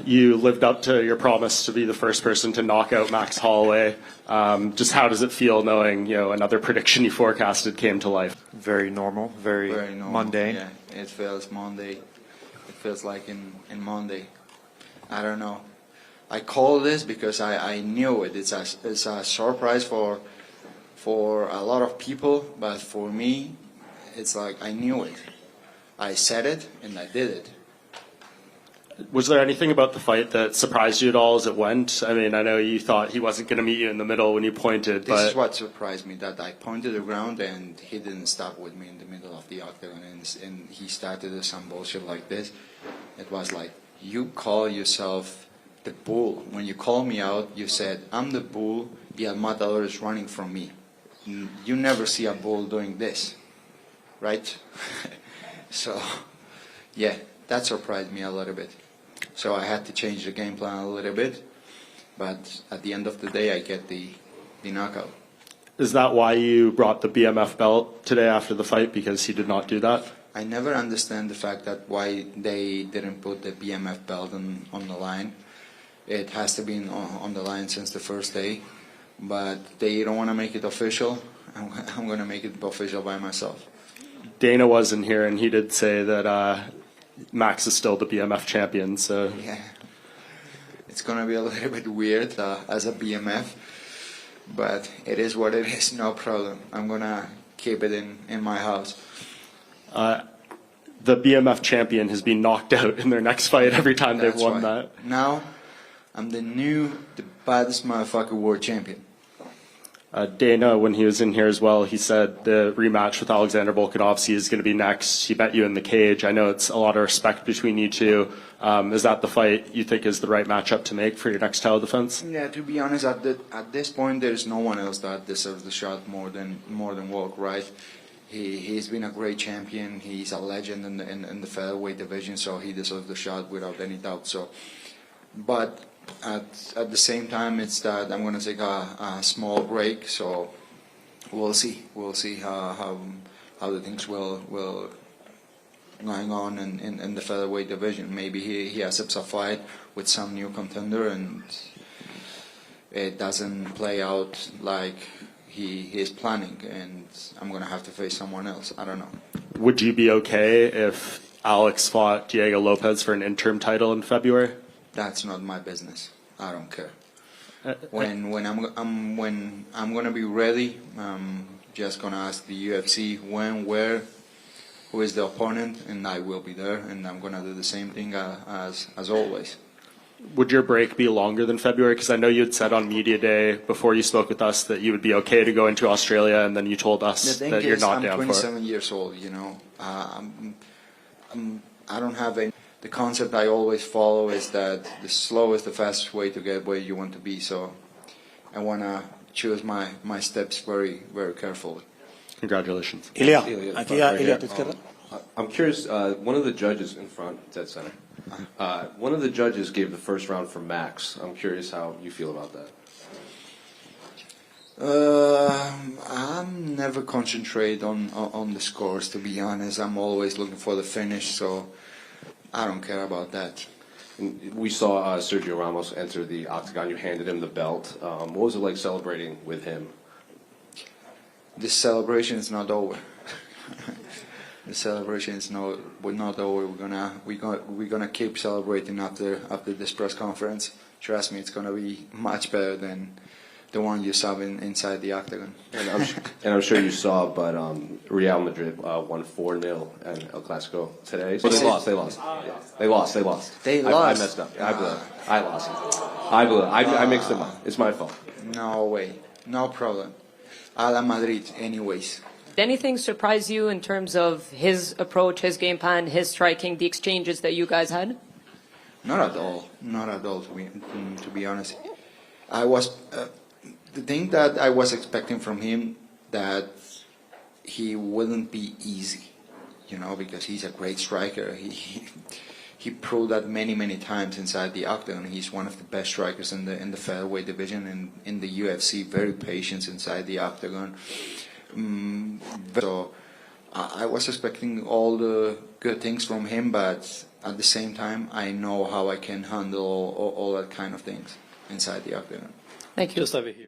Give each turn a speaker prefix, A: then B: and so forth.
A: You lived up to your promise to be the first person to knock out Max Holloway'e. Just how does it feel knowing, another prediction you forecasted came to life?
B: Very normal, very mundane.
C: Yeah, it feels Monday. It feels like in Monday. I don't know. I call this because I knew it. It's a surprise for a lot of people, but for me, it's like I knew it. I said it and I did it.
A: Was there anything about the fight that surprised you at all as it went? I mean, I know you thought he wasn't going to meet you in the middle when you pointed, but...
C: This is what surprised me, that I pointed the ground and he didn't stop with me in the middle of the octagon, and he started some bullshit like this. It was like, you call yourself the bull. When you called me out, you said, I'm the bull, the El Matador is running from me. You never see a bull doing this, right? So, yeah, that surprised me a little bit. So I had to change the game plan a little bit, but at the end of the day, I get the knockout.
A: Is that why you brought the BMF belt today after the fight, because he did not do that?
C: I never understand the fact that why they didn't put the BMF belt on the line. It has to be on the line since the first day, but they don't want to make it official. I'm going to make it official by myself.
A: Dana wasn't here, and he did say that Max is still the BMF champion, so...
C: Yeah, it's going to be a little bit weird as a BMF, but it is what it is, no problem. I'm going to keep it in my house.
A: The BMF champion has been knocked out in their next fight every time they've won that.
C: Now, I'm the baddest motherfucker world champion.
A: Dana, when he was in here as well, he said the rematch with Alexander Volkanovski is going to be next. He bet you in the cage. I know it's a lot of respect between you two. Is that the fight you think is the right matchup to make for your next title defense?
C: Yeah, to be honest, at this point, there's no one else that deserves the shot more than Volk, right? He's been a great champion. He's a legend in the featherweight division, so he deserves the shot without any doubt. So, but at the same time, it's that I'm going to take a small break, so we'll see. We'll see how the things will going on in the featherweight division. Maybe he accepts a fight with some new contender and it doesn't play out like he is planning, and I'm going to have to face someone else. I don't know.
A: Would you be okay if Alex fought Diego Lopez for an interim title in February?
C: That's not my business. I don't care. When I'm gonna be ready, I'm just gonna ask the UFC when, where, who is the opponent, and I will be there. And I'm gonna do the same thing as always.
A: Would your break be longer than February? Because I know you had said on media day before you spoke with us that you would be okay to go into Australia, and then you told us that you're not down for it.
C: I'm 27 years old. I don't have any. The concept I always follow is that the slowest, the fastest way to get where you want to be. So I want to choose my steps very, very carefully.
A: Congratulations.
D: I'm curious, one of the judges in front, dead center, one of the judges gave the first round for Max. I'm curious how you feel about that.
C: I'm never concentrate on the scores, to be honest. I'm always looking for the finish, so I don't care about that.
D: We saw Sergio Ramos enter the octagon. You handed him the belt. What was it like celebrating with him?
C: This celebration is not over. The celebration is not over. We're gonna keep celebrating after this press conference. Trust me, it's gonna be much better than the one you saw inside the octagon.
D: And I'm sure you saw, but Real Madrid won 4-0 in El Clasico today. So they lost. They lost. I messed up. I lost. I mixed them up. It's my fault.
C: No way. No problem. A la Madrid, anyways.
E: Did anything surprise you in terms of his approach, his game plan, his striking, the exchanges that you guys had?
C: Not at all. Not at all, to be honest. I was... the thing that I was expecting from him, that he wouldn't be easy, because he's a great striker. He proved that many times inside the octagon. He's one of the best strikers in the featherweight division and in the UFC. Very patient inside the octagon. So I was expecting all the good things from him, but at the same time, I know how I can handle all that kind of things inside the octagon.
E: Thank you.
F: Just over here.